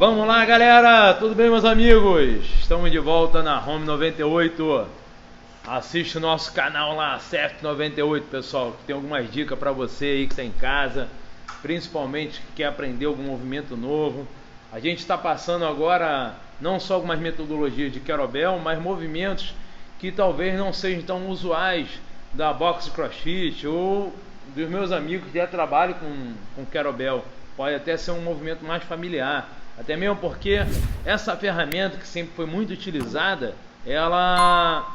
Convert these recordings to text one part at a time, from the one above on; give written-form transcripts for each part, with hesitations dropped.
Vamos lá, galera! Tudo bem, meus amigos? Estamos de volta na Home 98. Assiste o nosso canal lá, CF 98, pessoal, que tem algumas dicas para você aí que está em casa, principalmente que quer aprender algum movimento novo. A gente está passando agora não só algumas metodologias de kettlebell, mas movimentos que talvez não sejam tão usuais da boxe CrossFit ou dos meus amigos que já trabalham com kettlebell. Pode até ser um movimento mais familiar, até mesmo porque essa ferramenta que sempre foi muito utilizada, ela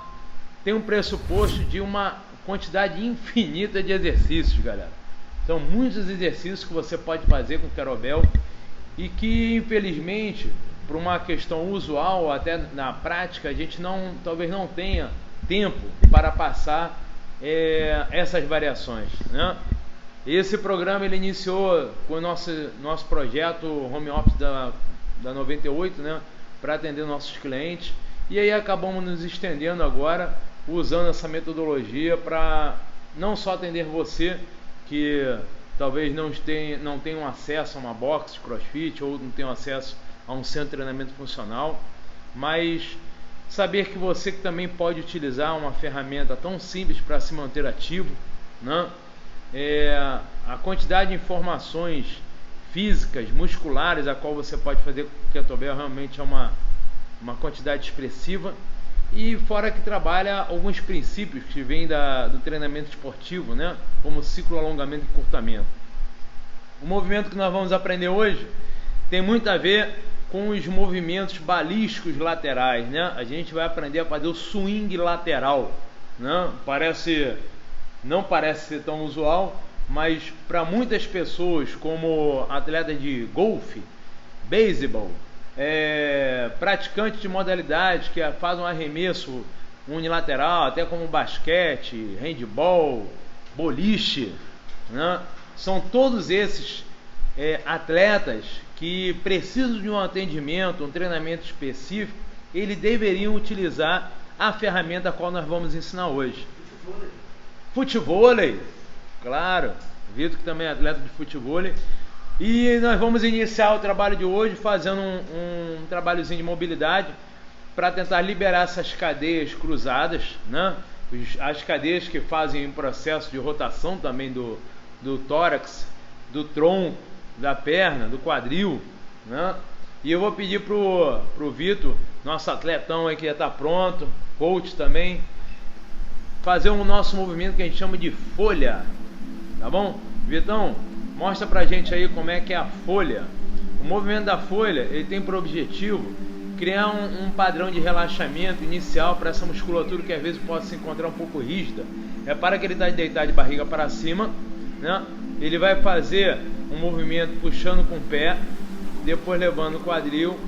tem um pressuposto de uma quantidade infinita de exercícios, galera. São muitos exercícios que você pode fazer com o kettlebell e que, infelizmente, por uma questão usual, até na prática, a gente talvez não tenha tempo para passar essas variações, né? Esse programa ele iniciou com o nosso projeto Home Office da 98, né, para atender nossos clientes, e aí acabamos nos estendendo agora usando essa metodologia para não só atender você que talvez não tenha acesso a uma box de CrossFit ou não tenha acesso a um centro de treinamento funcional, mas saber que você que também pode utilizar uma ferramenta tão simples para se manter ativo, né? A quantidade de informações físicas, musculares a qual você pode fazer com o kettlebell realmente é uma quantidade expressiva, e fora que trabalha alguns princípios que vêm do treinamento esportivo, né? Como ciclo, alongamento e encurtamento. O movimento que nós vamos aprender hoje tem muito a ver com os movimentos balísticos laterais, né? A gente vai aprender a fazer o swing lateral, né? Não parece ser tão usual, mas para muitas pessoas, como atletas de golfe, beisebol, praticantes de modalidades que fazem um arremesso unilateral, até como basquete, handball, boliche, né? São todos esses atletas que precisam de um atendimento, um treinamento específico. Eles deveriam utilizar a ferramenta a qual nós vamos ensinar hoje. Futevôlei, claro, Vitor que também é atleta de futevôlei. E nós vamos iniciar o trabalho de hoje fazendo um trabalhozinho de mobilidade para tentar liberar essas cadeias cruzadas, né? As cadeias que fazem um processo de rotação também do tórax, do tronco, da perna, do quadril, né? E eu vou pedir pro Vitor, nosso atletão aí que já está pronto, coach também, fazer o nosso movimento que a gente chama de folha, tá bom? Vitão, mostra pra gente aí como é que é a folha. O movimento da folha, ele tem por objetivo criar um padrão de relaxamento inicial para essa musculatura que às vezes pode se encontrar um pouco rígida. Repara que ele está deitado de barriga para cima, né? Ele vai fazer um movimento puxando com o pé, depois levando o quadril,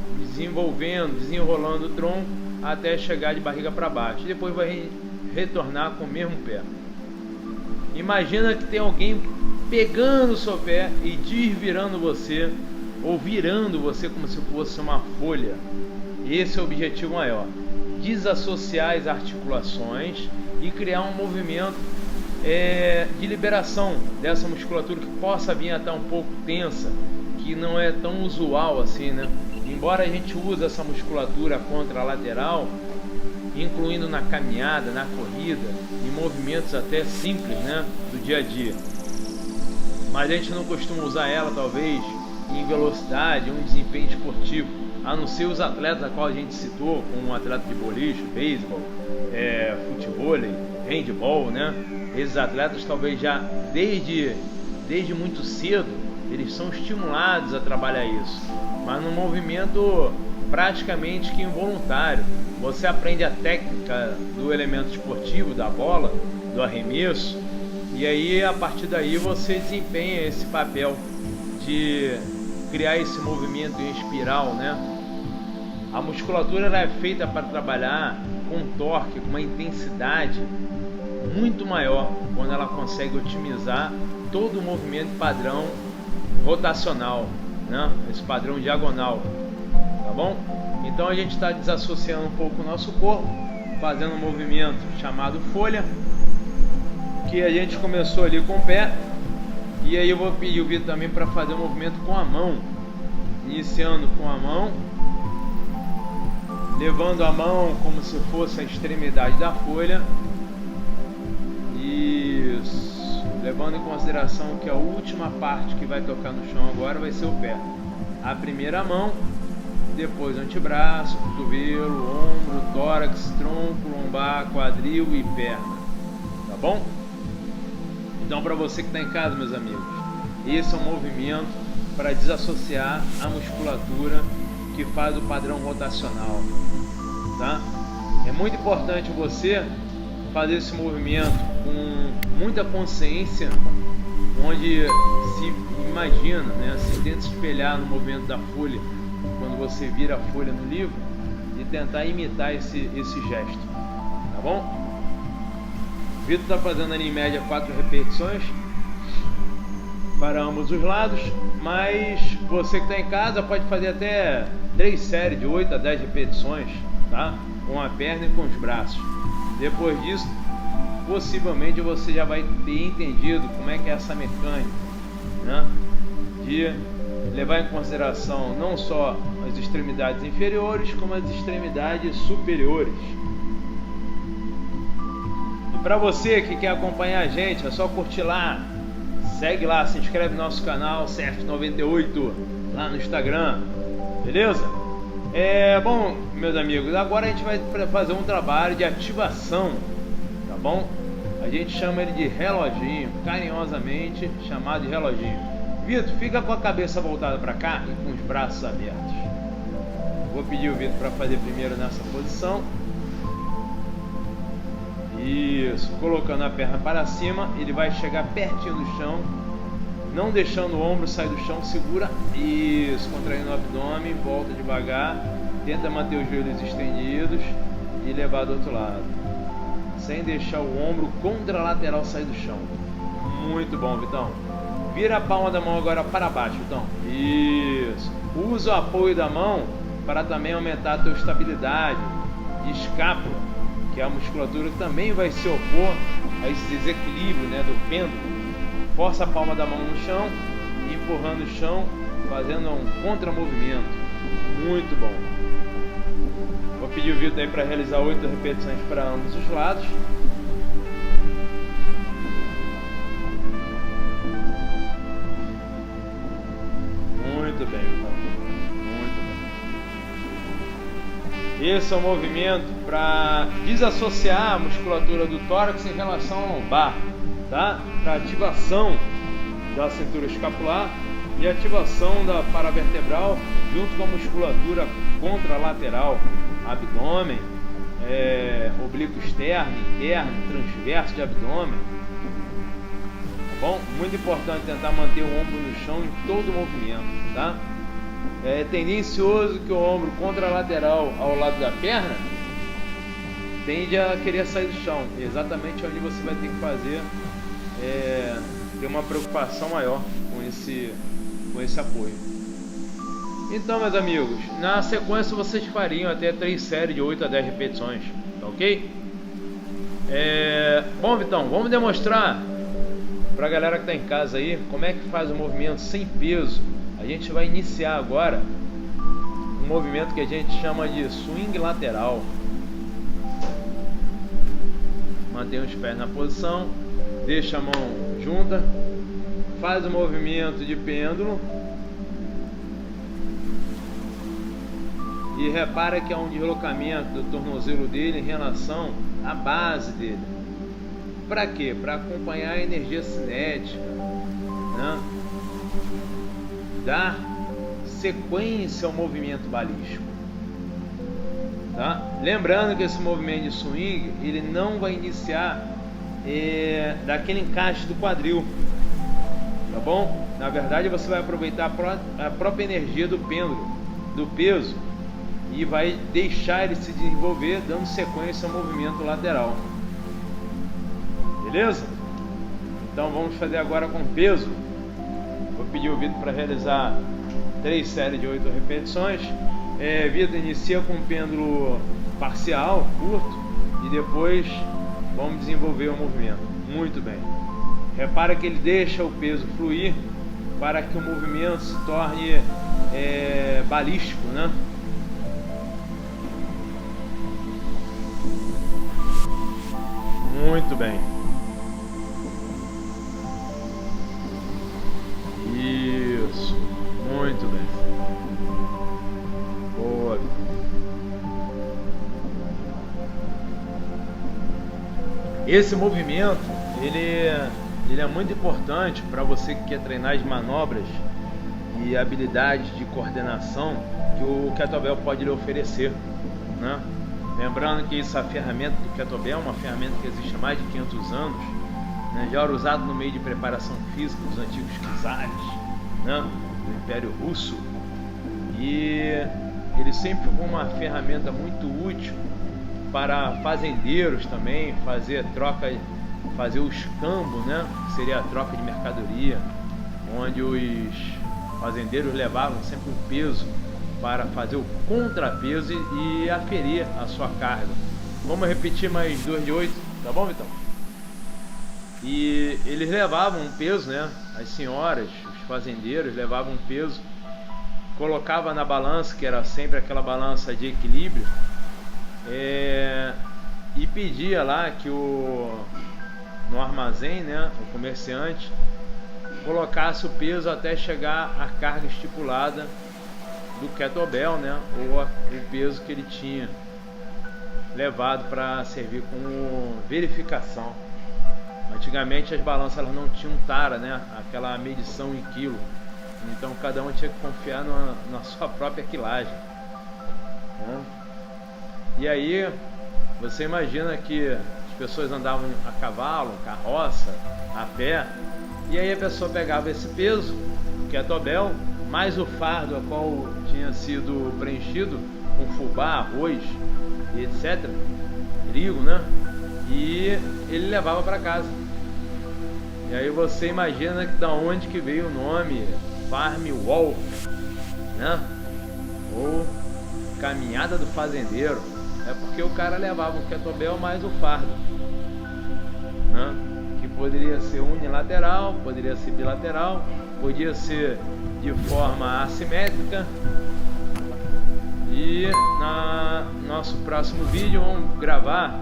desenrolando o tronco até chegar de barriga para baixo. Depois vai retornar com o mesmo pé. Imagina que tem alguém pegando o seu pé e desvirando você, ou virando você como se fosse uma folha. Esse é o objetivo maior: desassociar as articulações e criar um movimento de liberação dessa musculatura que possa vir a estar um pouco tensa, que não é tão usual assim, né? Embora a gente use essa musculatura contralateral, incluindo na caminhada, na corrida, em movimentos até simples, né, do dia a dia. Mas a gente não costuma usar ela, talvez, em velocidade, um desempenho esportivo, a não ser os atletas a qual a gente citou, como um atleta de boliche, beisebol, futevôlei, handball, né? Esses atletas talvez já desde muito cedo eles são estimulados a trabalhar isso, mas num movimento praticamente que involuntário. Você aprende a técnica do elemento esportivo, da bola, do arremesso, e aí a partir daí você desempenha esse papel de criar esse movimento em espiral, né? A musculatura ela é feita para trabalhar com um torque, com uma intensidade muito maior quando ela consegue otimizar todo o movimento padrão rotacional, né? Esse padrão diagonal, tá bom? Então a gente está desassociando um pouco o nosso corpo, fazendo um movimento chamado folha, que a gente começou ali com o pé, e aí eu vou pedir o Vitor também para fazer um movimento com a mão, iniciando com a mão, levando a mão como se fosse a extremidade da folha. Isso, levando em consideração que a última parte que vai tocar no chão agora vai ser o pé. A primeira mão, depois antebraço, cotovelo, ombro, tórax, tronco, lombar, quadril e perna. Tá bom? Então, para você que está em casa, meus amigos, esse é um movimento para desassociar a musculatura que faz o padrão rotacional, tá? É muito importante você fazer esse movimento com muita consciência, onde se imagina, né, se tenta espelhar no movimento da folha, quando você vira a folha no livro, e tentar imitar esse gesto, tá bom? O Vitor está fazendo ali em média 4 repetições para ambos os lados, mas você que está em casa pode fazer até 3 séries de 8 a 10 repetições, tá? Com a perna e com os braços. Depois disso, possivelmente você já vai ter entendido como é que é essa mecânica, né? De levar em consideração não só as extremidades inferiores, como as extremidades superiores. E para você que quer acompanhar a gente, é só curtir lá, segue lá, se inscreve no nosso canal CF98 lá no Instagram, beleza? Bom, meus amigos, agora a gente vai fazer um trabalho de ativação, tá bom? A gente chama ele de reloginho, carinhosamente chamado de reloginho. Vitor, fica com a cabeça voltada para cá e com os braços abertos. Vou pedir o Vitor para fazer primeiro nessa posição. Isso, colocando a perna para cima, ele vai chegar pertinho do chão, não deixando o ombro sair do chão, segura, isso, contraindo o abdômen, volta devagar, tenta manter os joelhos estendidos e levar do outro lado, sem deixar o ombro contralateral sair do chão. Muito bom, Vitão. Vira a palma da mão agora para baixo, Vitão. Isso. Usa o apoio da mão para também aumentar a tua estabilidade de escápula, que é a musculatura que também vai se opor a esse desequilíbrio, né, do pêndulo. Força a palma da mão no chão, empurrando o chão, fazendo um contramovimento. Muito bom. Vou pedir o Vitor aí para realizar 8 repetições para ambos os lados. Muito bem, muito bem. Esse é um movimento para desassociar a musculatura do tórax em relação ao lombar, tá? Para ativação da cintura escapular e ativação da paravertebral junto com a musculatura contralateral, abdômen, oblíquo externo, interno, transverso de abdômen. Tá bom? Muito importante tentar manter o ombro no chão em todo o movimento, tá? É tendencioso que o ombro contralateral ao lado da perna tende a querer sair do chão, exatamente onde você vai ter que fazer ter uma preocupação maior com esse apoio. Então, meus amigos, na sequência vocês fariam até 3 séries de 8 a 10 repetições, tá ok? Bom, Vitão, vamos demonstrar para a galera que está em casa aí como é que faz o movimento sem peso. A gente vai iniciar agora um movimento que a gente chama de swing lateral. Mantém os pés na posição, deixa a mão junta, faz o movimento de pêndulo e repara que há um deslocamento do tornozelo dele em relação à base dele. Para quê? Para acompanhar a energia cinética, né? Dar sequência ao movimento balístico, tá? Lembrando que esse movimento de swing ele não vai iniciar daquele encaixe do quadril, tá bom? Na verdade você vai aproveitar a própria energia do pêndulo, do peso, e vai deixar ele se desenvolver dando sequência ao movimento lateral, beleza? Então vamos fazer agora com peso. Vou pedir o Vitor para realizar 3 séries de 8 repetições. Vitor, inicia com um pêndulo parcial, curto, e depois vamos desenvolver o movimento. Muito bem. Repara que ele deixa o peso fluir para que o movimento se torne balístico, né? Muito bem. Isso. Muito bem. Boa. Esse movimento, ele é muito importante para você que quer treinar as manobras e habilidades de coordenação que o kettlebell pode lhe oferecer, né? Lembrando que essa ferramenta do kettlebell é uma ferramenta que existe há mais de 500 anos, né? Já era usado no meio de preparação física dos antigos czares, né? Do Império Russo, e ele sempre foi uma ferramenta muito útil para fazendeiros também, fazer o escambo, né? Que seria a troca de mercadoria, onde os fazendeiros levavam sempre um peso para fazer o contrapeso e aferir a sua carga. Vamos repetir mais 2 de 8, tá bom, Vitão? E eles levavam um peso, né? As senhoras, os fazendeiros levavam um peso, colocava na balança, que era sempre aquela balança de equilíbrio, e pedia lá que no armazém, né, o comerciante colocasse o peso até chegar à carga estipulada do kettlebell, né, ou o peso que ele tinha levado para servir como verificação. Antigamente as balanças elas não tinham tara, né, aquela medição em quilo, então cada um tinha que confiar na sua própria quilagem, né? E aí você imagina que as pessoas andavam a cavalo, carroça, a pé, e aí a pessoa pegava esse peso, o kettlebell, mais o fardo a qual tinha sido preenchido com fubá, arroz e etc, trigo, né? E ele levava para casa. E aí você imagina que da onde que veio o nome Farm Walk, né? Ou caminhada do fazendeiro. É porque o cara levava o kettlebell mais o fardo, né? Que poderia ser unilateral, poderia ser bilateral, podia ser de forma assimétrica. E no nosso próximo vídeo vamos gravar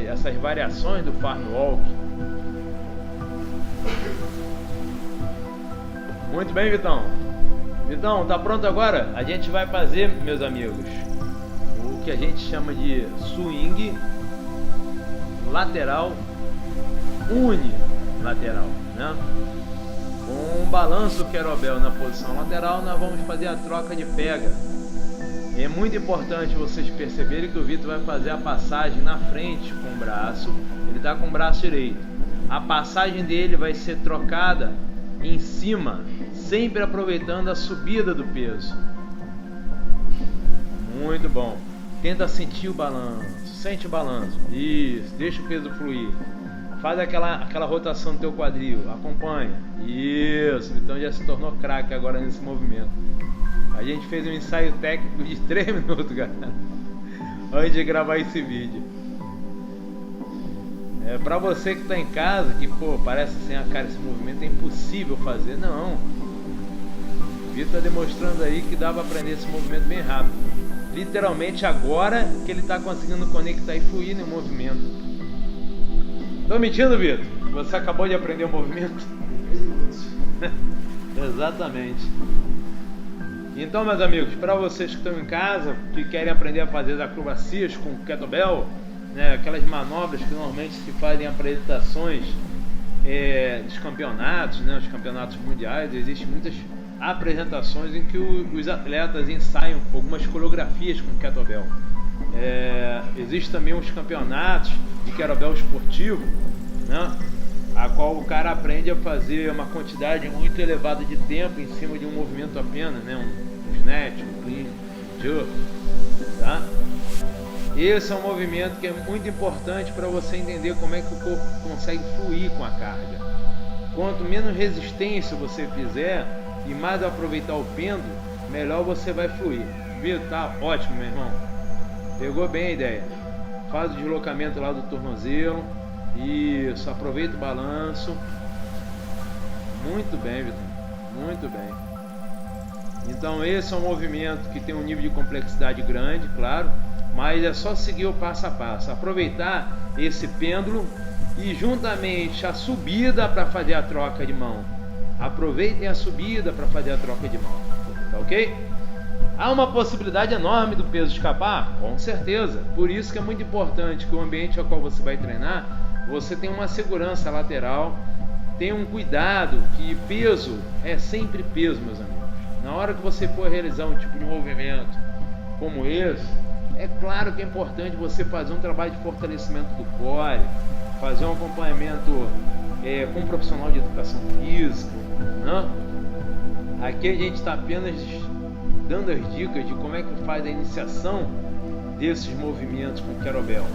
essas variações do Farm Walk. Muito bem, Vitão. Vitão, tá pronto agora? A gente vai fazer, meus amigos, o que a gente chama de swing lateral unilateral, né? Com um balanço kettlebell na posição lateral, nós vamos fazer a troca de pega. É muito importante vocês perceberem que o Vitor vai fazer a passagem na frente com o braço, ele está com o braço direito. A passagem dele vai ser trocada em cima, sempre aproveitando a subida do peso. Muito bom. Tenta sentir o balanço, sente o balanço. Isso, deixa o peso fluir. Faz aquela rotação do teu quadril, acompanha. Isso, então já se tornou craque agora nesse movimento. A gente fez um ensaio técnico de 3 minutos, galera, antes de gravar esse vídeo. Pra você que tá em casa, que pô, parece assim, cara, esse movimento é impossível fazer. Não. O Vitor tá demonstrando aí que dá pra aprender esse movimento bem rápido. Literalmente agora que ele tá conseguindo conectar e fluir no movimento. Tô mentindo, Vitor? Você acabou de aprender o movimento? Exatamente. Então, meus amigos, para vocês que estão em casa, que querem aprender a fazer acrobacias com kettlebell, né, aquelas manobras que normalmente se fazem em apresentações dos campeonatos, né, os campeonatos mundiais, existem muitas apresentações em que os atletas ensaiam algumas coreografias com kettlebell. Existem também os campeonatos de kettlebell esportivo, né, a qual o cara aprende a fazer uma quantidade muito elevada de tempo em cima de um movimento apenas, né, um snatch, um clean, um jerk, tá? Esse é um movimento que é muito importante para você entender como é que o corpo consegue fluir com a carga. Quanto menos resistência você fizer e mais aproveitar o pêndulo, melhor você vai fluir. Viu? Tá ótimo, meu irmão. Pegou bem a ideia. Faz o deslocamento lá do tornozelo. Isso, aproveita o balanço. Muito bem, Vitor. Muito bem. Então esse é um movimento que tem um nível de complexidade grande, claro, mas é só seguir o passo a passo. Aproveitar esse pêndulo e juntamente a subida para fazer a troca de mão. Aproveitem a subida para fazer a troca de mão. Tá ok? Há uma possibilidade enorme do peso escapar? Com certeza. Por isso que é muito importante que o ambiente ao qual você vai treinar, você tenha uma segurança lateral, tenha um cuidado, que peso é sempre peso, meus amigos. Na hora que você for realizar um tipo de movimento como esse, é claro que é importante você fazer um trabalho de fortalecimento do core, fazer um acompanhamento com um profissional de educação física, né? Aqui a gente está apenas dando as dicas de como é que faz a iniciação desses movimentos com kettlebell.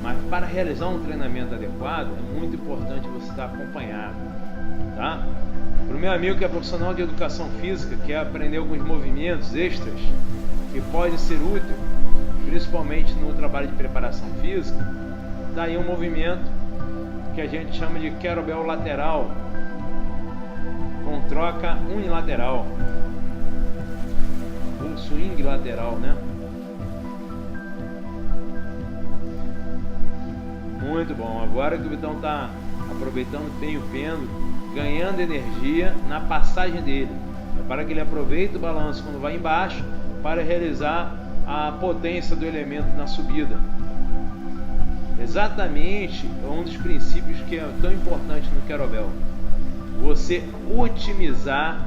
Mas para realizar um treinamento adequado, é muito importante você estar acompanhado, tá? Para o meu amigo que é profissional de educação física, quer aprender alguns movimentos extras que pode ser útil, principalmente no trabalho de preparação física, daí um movimento que a gente chama de kettlebell lateral com troca unilateral, ou swing lateral, né? Muito bom. Agora que o Vitão está aproveitando bem o pêndulo, ganhando energia na passagem dele, é para que ele aproveite o balanço quando vai embaixo para realizar a potência do elemento na subida. Exatamente um dos princípios que é tão importante no kettlebell: você otimizar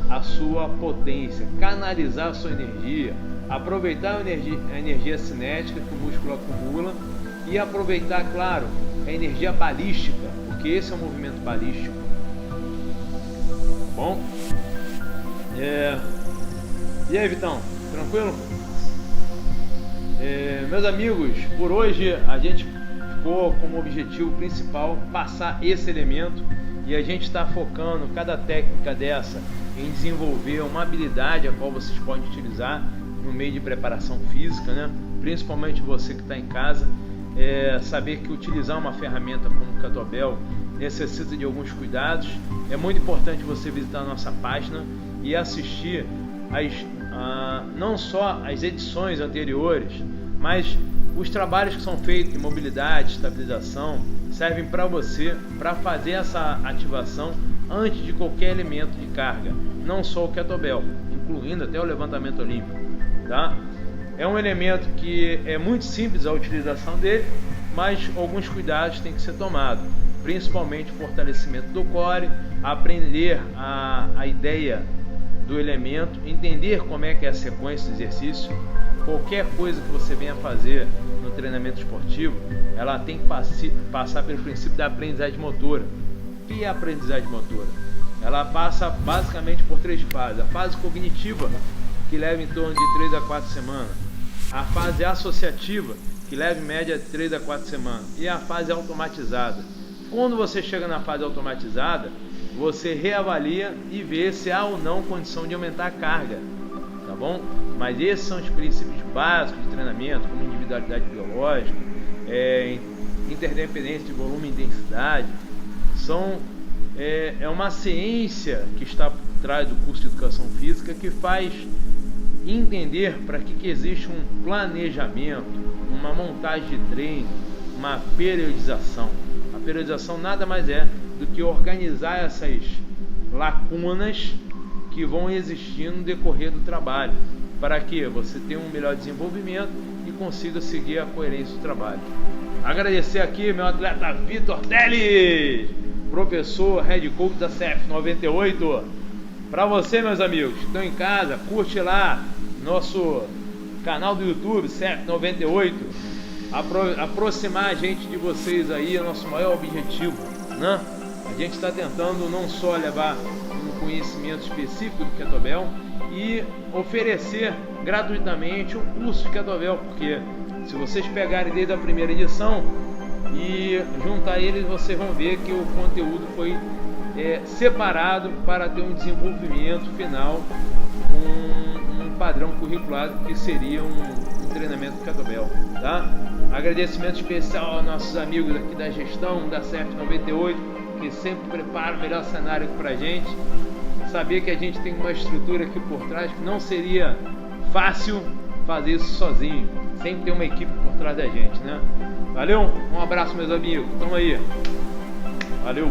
a sua potência, canalizar a sua energia, aproveitar a energia cinética que o músculo acumula e aproveitar, claro, a energia balística, porque esse é um movimento balístico. Tá bom? E aí, Vitão, tranquilo? Meus amigos, por hoje a gente ficou como objetivo principal passar esse elemento, e a gente está focando cada técnica dessa em desenvolver uma habilidade a qual vocês podem utilizar no meio de preparação física, né? Principalmente você que está em casa, saber que utilizar uma ferramenta como o kettlebell necessita de alguns cuidados. É muito importante você visitar a nossa página e assistir não só as edições anteriores, mas os trabalhos que são feitos em mobilidade, estabilização, servem para você, para fazer essa ativação antes de qualquer elemento de carga, não só o kettlebell, incluindo até o levantamento olímpico, tá? É um elemento que é muito simples a utilização dele, mas alguns cuidados têm que ser tomados, principalmente o fortalecimento do core, aprender a ideia do elemento, entender como é que é a sequência do exercício. Qualquer coisa que você venha fazer no treinamento esportivo, ela tem que passar pelo princípio da aprendizagem motora. O que é a aprendizagem motora? Ela passa basicamente por 3 fases: a fase cognitiva, que leva em torno de 3 a 4 semanas, a fase associativa, que leva em média 3 a 4 semanas, e a fase automatizada. Quando você chega na fase automatizada, você reavalia e vê se há ou não condição de aumentar a carga, tá bom? Mas esses são os princípios básicos de treinamento, como individualidade biológica, interdependência de volume e intensidade. É uma ciência que está por trás do curso de educação física, que faz entender para que existe um planejamento, uma montagem de treino, uma periodização. A periodização nada mais é do que organizar essas lacunas que vão existir no decorrer do trabalho, para que você tenha um melhor desenvolvimento e consiga seguir a coerência do trabalho. Agradecer aqui meu atleta Vitor Teles, professor Head Coach da CF98. Para você, meus amigos que estão em casa, curte lá nosso canal do YouTube CF98, aproximar a gente de vocês aí é o nosso maior objetivo, né? A gente está tentando não só levar um conhecimento específico do kettlebell e oferecer gratuitamente um curso de kettlebell, porque se vocês pegarem desde a primeira edição e juntar eles, vocês vão ver que o conteúdo foi separado para ter um desenvolvimento final, um padrão curricular que seria um treinamento kettlebell, tá? Agradecimento especial aos nossos amigos aqui da gestão da CF98 que sempre prepara o melhor cenário pra gente. Saber que a gente tem uma estrutura aqui por trás, que não seria fácil fazer isso sozinho, sem ter uma equipe por trás da gente, né? Valeu, um abraço, meus amigos, tamo aí, valeu!